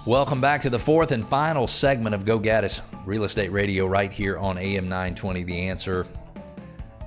Welcome back to the fourth and final segment of Go Gaddis Real Estate Radio right here on AM 920 The Answer.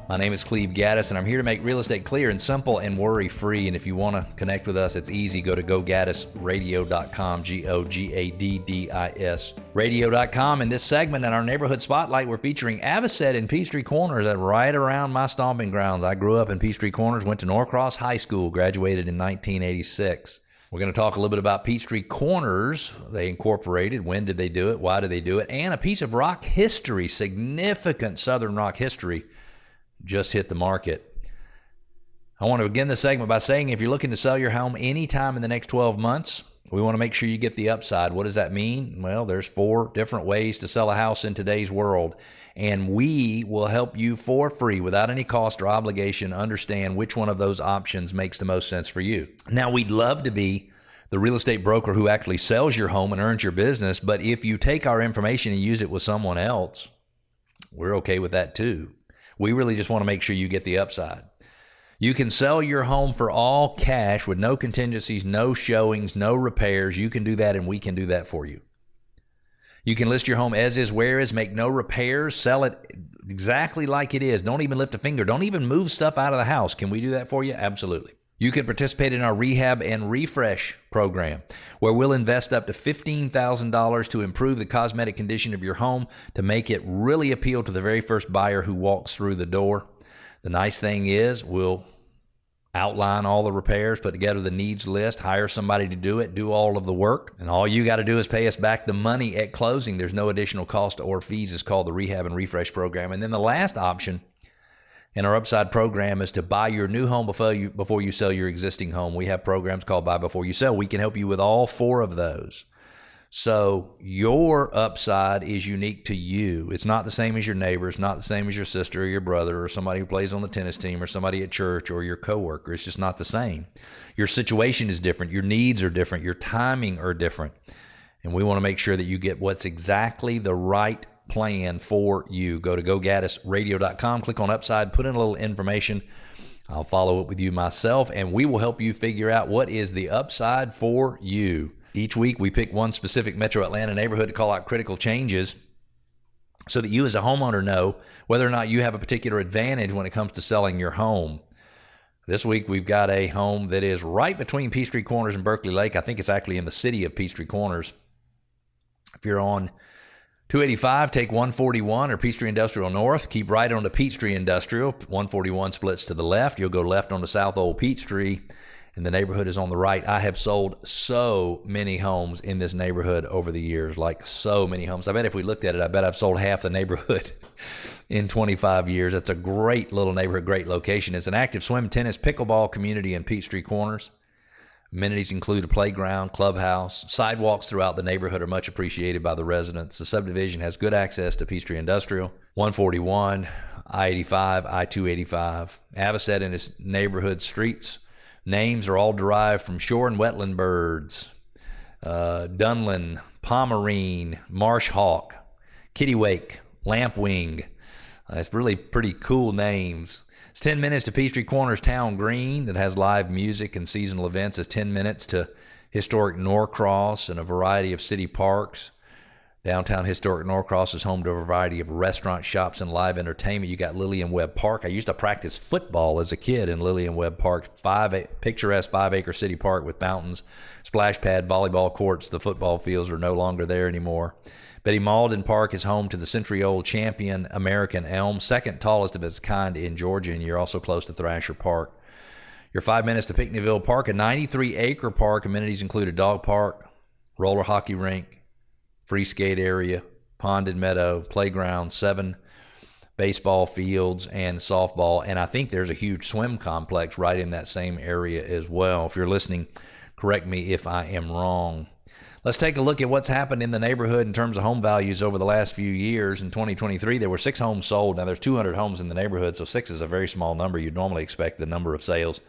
My name is Cleve Gaddis, and I'm here to make real estate clear and simple and worry-free. And if you want to connect with us, it's easy. Go to gogaddisradio.com, Gogaddis radio.com. In this segment, in our Neighborhood Spotlight, we're featuring Avocet in Peachtree Corners, right around my stomping grounds. I grew up in Peachtree Corners, went to Norcross High School, graduated in 1986. We're going to talk a little bit about Peachtree Corners. They incorporated. When did they do it? Why did they do it? And a piece of rock history, significant Southern rock history, just hit the market. I want to begin this segment by saying if you're looking to sell your home anytime in the next 12 months, we want to make sure you get the upside. What does that mean? Well, there's 4 different ways to sell a house in today's world, and we will help you for free without any cost or obligation understand which one of those options makes the most sense for you. Now, we'd love to be the real estate broker who actually sells your home and earns your business, but if you take our information and use it with someone else, we're okay with that too. We really just want to make sure you get the upside. You can sell your home for all cash with no contingencies, no showings, no repairs. You can do that, and we can do that for you. You can list your home as is, where is, make no repairs, sell it exactly like it is. Don't even lift a finger. Don't even move stuff out of the house. Can we do that for you? Absolutely. You can participate in our rehab and refresh program, where we'll invest up to $15,000 to improve the cosmetic condition of your home to make it really appeal to the very first buyer who walks through the door. The nice thing is we'll outline all the repairs, put together the needs list, hire somebody to do it, do all of the work, and all you got to do is pay us back the money at closing. There's no additional cost or fees. It's called the Rehab and Refresh Program. And then the last option in our Upside program is to buy your new home before you sell your existing home. We have programs called Buy Before You Sell. We can help you with all 4 of those. So your upside is unique to you. It's not the same as your neighbor. It's not the same as your sister or your brother or somebody who plays on the tennis team or somebody at church or your coworker. It's just not the same. Your situation is different. Your needs are different. Your timing are different. And we want to make sure that you get what's exactly the right plan for you. Go to gogaddisradio.com, click on Upside, put in a little information. I'll follow up with you myself, and we will help you figure out what is the upside for you. Each week, we pick one specific Metro Atlanta neighborhood to call out critical changes so that you as a homeowner know whether or not you have a particular advantage when it comes to selling your home. This week, we've got a home that is right between Peachtree Corners and Berkeley Lake. I think it's actually in the city of Peachtree Corners. If you're on 285, take 141 or Peachtree Industrial North. Keep right on to Peachtree Industrial. 141 splits to the left. You'll go left on to South Old Peachtree, and the neighborhood is on the right. I have sold so many homes in this neighborhood over the years, like so many homes. I bet if we looked at it, I bet I've sold half the neighborhood in 25 years. It's a great little neighborhood, great location. It's an active swim, tennis, pickleball community in Peachtree Corners. Amenities include a playground, clubhouse. Sidewalks throughout the neighborhood are much appreciated by the residents. The subdivision has good access to Peachtree Industrial, 141, I-85, I-285. Avocet and its neighborhood streets. Names are all derived from shore and wetland birds. Dunlin, Pomerine, Marsh Hawk, Kittiwake, Lampwing. It's really pretty cool names. It's 10 minutes to Peachtree Corners Town Green that has live music and seasonal events. It's 10 minutes to historic Norcross and a variety of city parks. Downtown historic Norcross is home to a variety of restaurants, shops, and live entertainment. You got Lillian Webb Park. I used to practice football as a kid in Lillian Webb Park, picturesque 5-acre city park with fountains, splash pad, volleyball courts. The football fields are no longer there anymore. Betty Malden Park is home to the century-old champion American elm, second tallest of its kind in Georgia, and you're also close to Thrasher Park. You're 5 minutes to Pinckneyville Park, a 93-acre park. Amenities include a dog park, roller hockey rink, free skate area, pond and meadow, playground, 7 baseball fields, and softball. And I think there's a huge swim complex right in that same area as well. If you're listening, correct me if I am wrong. Let's take a look at what's happened in the neighborhood in terms of home values over the last few years. In 2023, there were 6 homes sold. Now, there's 200 homes in the neighborhood, so 6 is a very small number. You'd normally expect the number of sales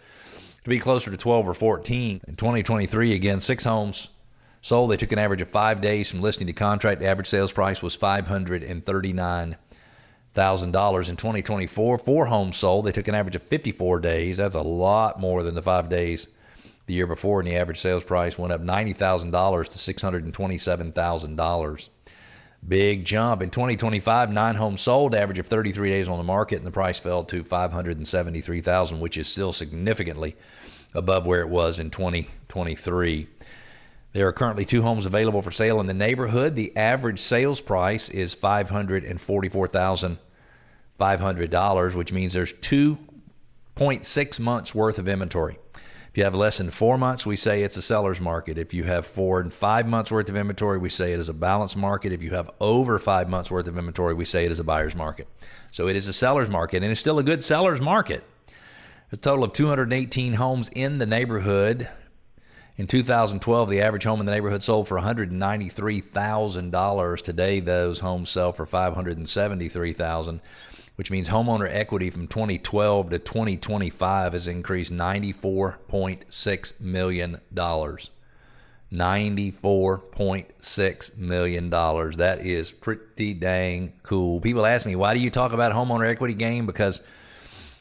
to be closer to 12 or 14. In 2023, again, 6 homes sold. They took an average of 5 days from listing to contract. The average sales price was $539,000. In 2024, 4 homes sold. They took an average of 54 days. That's a lot more than the 5 days the year before, and the average sales price went up $90,000 to $627,000. Big jump. In 2025, 9 homes sold, average of 33 days on the market, and the price fell to $573,000, which is still significantly above where it was in 2023. There are currently 2 homes available for sale in the neighborhood. The average sales price is $544,500, which means there's 2.6 months worth of inventory. If you have less than 4 months, we say it's a seller's market. If you have 4 and 5 months worth of inventory, we say it is a balanced market. If you have over 5 months worth of inventory, we say it is a buyer's market. So it is a seller's market, and it's still a good seller's market. A total of 218 homes in the neighborhood. In 2012, the average home in the neighborhood sold for $193,000. Today, those homes sell for $573,000, which means homeowner equity from 2012 to 2025 has increased $94.6 million. $94.6 million. That is pretty dang cool. People ask me, why do you talk about homeowner equity gain? Because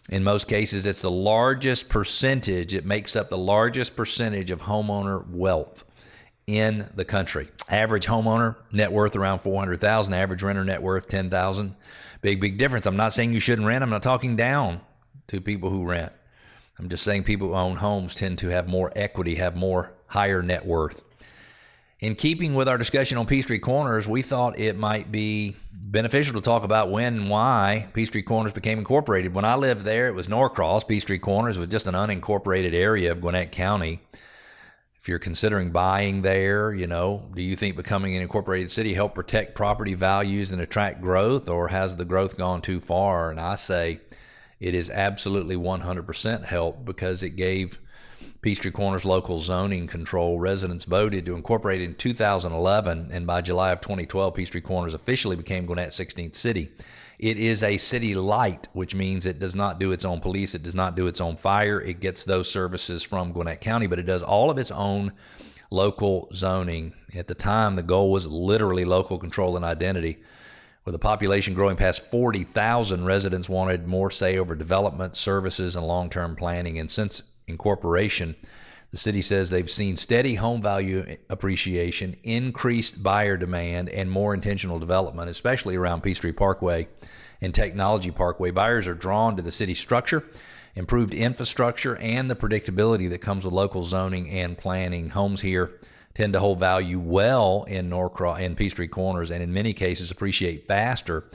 in most cases, it's the largest percentage. It makes up the largest percentage of homeowner wealth in the country. Average homeowner net worth around $400,000. Average renter net worth $10,000. Big difference. I'm not saying you shouldn't rent. I'm not talking down to people who rent. I'm just saying people who own homes tend to have more equity, have more higher net worth. In keeping with our discussion on Peachtree Corners, we thought it might be beneficial to talk about when and why Peachtree Corners became incorporated. When I lived there, it was Norcross. Peachtree Corners was just an unincorporated area of Gwinnett County. If you're considering buying there, do you think becoming an incorporated city helped protect property values and attract growth, or has the growth gone too far? And I say it is absolutely 100% helped, because it gave Peachtree Corners local zoning control. Residents voted to incorporate it in 2011, and by July of 2012, Peachtree Corners officially became Gwinnett's 16th city. It is a city light, which means it does not do its own police. It does not do its own fire. It gets those services from Gwinnett County, but it does all of its own local zoning. At the time, the goal was literally local control and identity. With a population growing past 40,000, residents wanted more say over development, services, and long-term planning. And since incorporation, the city says they've seen steady home value appreciation, increased buyer demand, and more intentional development, especially around Peachtree Parkway and Technology Parkway. Buyers are drawn to the city structure, improved infrastructure, and the predictability that comes with local zoning and planning. Homes here tend to hold value well in Norcross and Peachtree Corners, and in many cases appreciate faster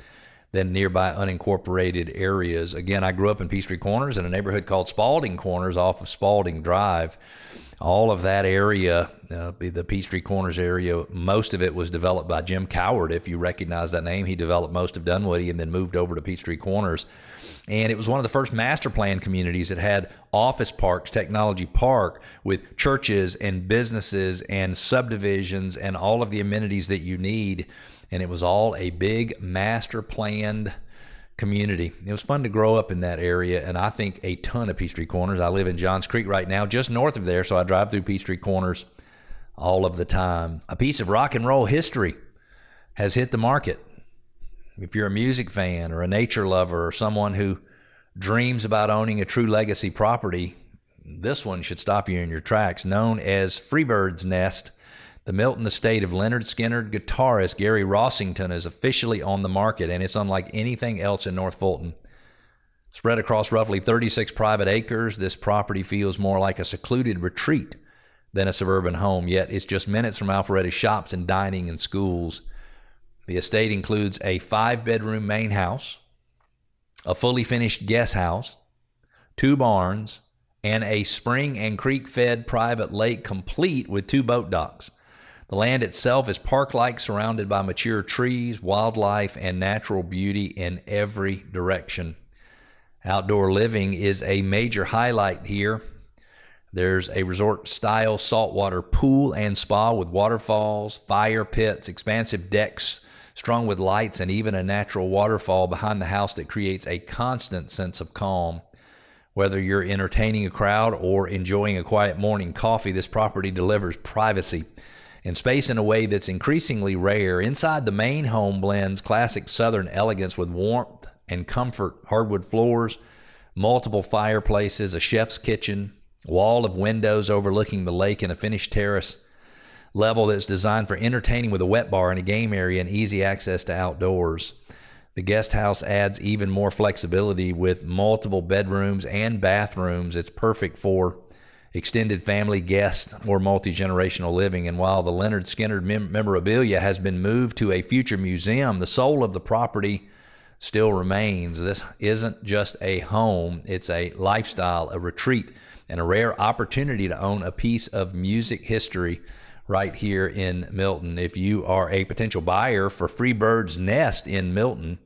than nearby unincorporated areas. Again, I grew up in Peachtree Corners in a neighborhood called Spalding Corners off of Spalding Drive. All of that area, the Peachtree Corners area, most of it was developed by Jim Coward. If you recognize that name, he developed most of Dunwoody and then moved over to Peachtree Corners. And it was one of the first master plan communities that had office parks, Technology Park, with churches and businesses and subdivisions and all of the amenities that you need. And it was all a big master planned community. It was fun to grow up in that area, and I think a ton of Peachtree Corners. I live in Johns Creek right now, just north of there, so I drive through Peachtree Corners all of the time. A piece of rock and roll history has hit the market. If you're a music fan or a nature lover or someone who dreams about owning a true legacy property, this one should stop you in your tracks. Known as Freebird's Nest, the Milton estate of Leonard Skinner guitarist Gary Rossington is officially on the market, and it's unlike anything else in North Fulton. Spread across roughly 36 private acres, this property feels more like a secluded retreat than a suburban home, yet it's just minutes from Alpharetta's shops and dining and schools. The estate includes a 5-bedroom main house, a fully finished guest house, 2 barns, and a spring and creek-fed private lake complete with 2 boat docks. The land itself is park-like, surrounded by mature trees, wildlife, and natural beauty in every direction. Outdoor living is a major highlight here. There's a resort-style saltwater pool and spa with waterfalls, fire pits, expansive decks strung with lights, and even a natural waterfall behind the house that creates a constant sense of calm. Whether you're entertaining a crowd or enjoying a quiet morning coffee, this property delivers privacy and space in a way that's increasingly rare. Inside, the main home blends classic Southern elegance with warmth and comfort. Hardwood floors, multiple fireplaces, a chef's kitchen, wall of windows overlooking the lake, and a finished terrace level that's designed for entertaining with a wet bar and a game area and easy access to outdoors. The guest house adds even more flexibility with multiple bedrooms and bathrooms. It's perfect for extended family guests or multi-generational living. And while the Leonard Skinner memorabilia has been moved to a future museum, the soul of the property still remains. This isn't just a home, it's a lifestyle, a retreat, and a rare opportunity to own a piece of music history right here in Milton. If you are a potential buyer for Freebird's Nest in Milton,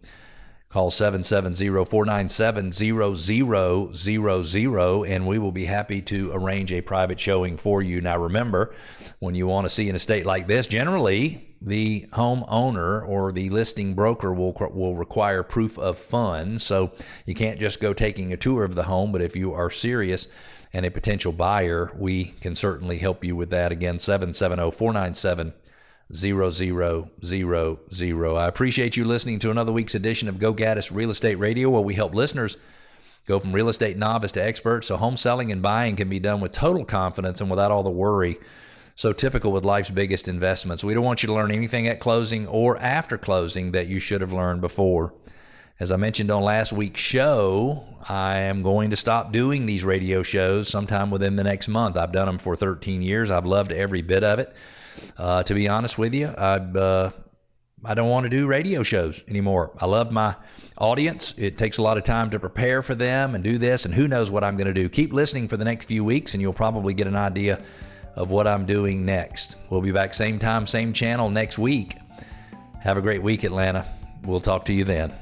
call 770-497-0000, and we will be happy to arrange a private showing for you. Now remember, when you want to see an estate like this, generally the homeowner or the listing broker will require proof of funds. So you can't just go taking a tour of the home, but if you are serious and a potential buyer, we can certainly help you with that. Again, 770-497-0000. I appreciate you listening to another week's edition of Go Gaddis Real Estate Radio, where we help listeners go from real estate novice to expert, so home selling and buying can be done with total confidence and without all the worry so typical with life's biggest investments. We don't want you to learn anything at closing or after closing that you should have learned before. As I mentioned on last week's show, I am going to stop doing these radio shows sometime within the next month. I've done them for 13 years. I've loved every bit of it. To be honest with you, I don't want to do radio shows anymore. I love my audience. It takes a lot of time to prepare for them and do this, and who knows what I'm going to do. Keep listening for the next few weeks, and you'll probably get an idea of what I'm doing next. We'll be back same time, same channel next week. Have a great week, Atlanta. We'll talk to you then.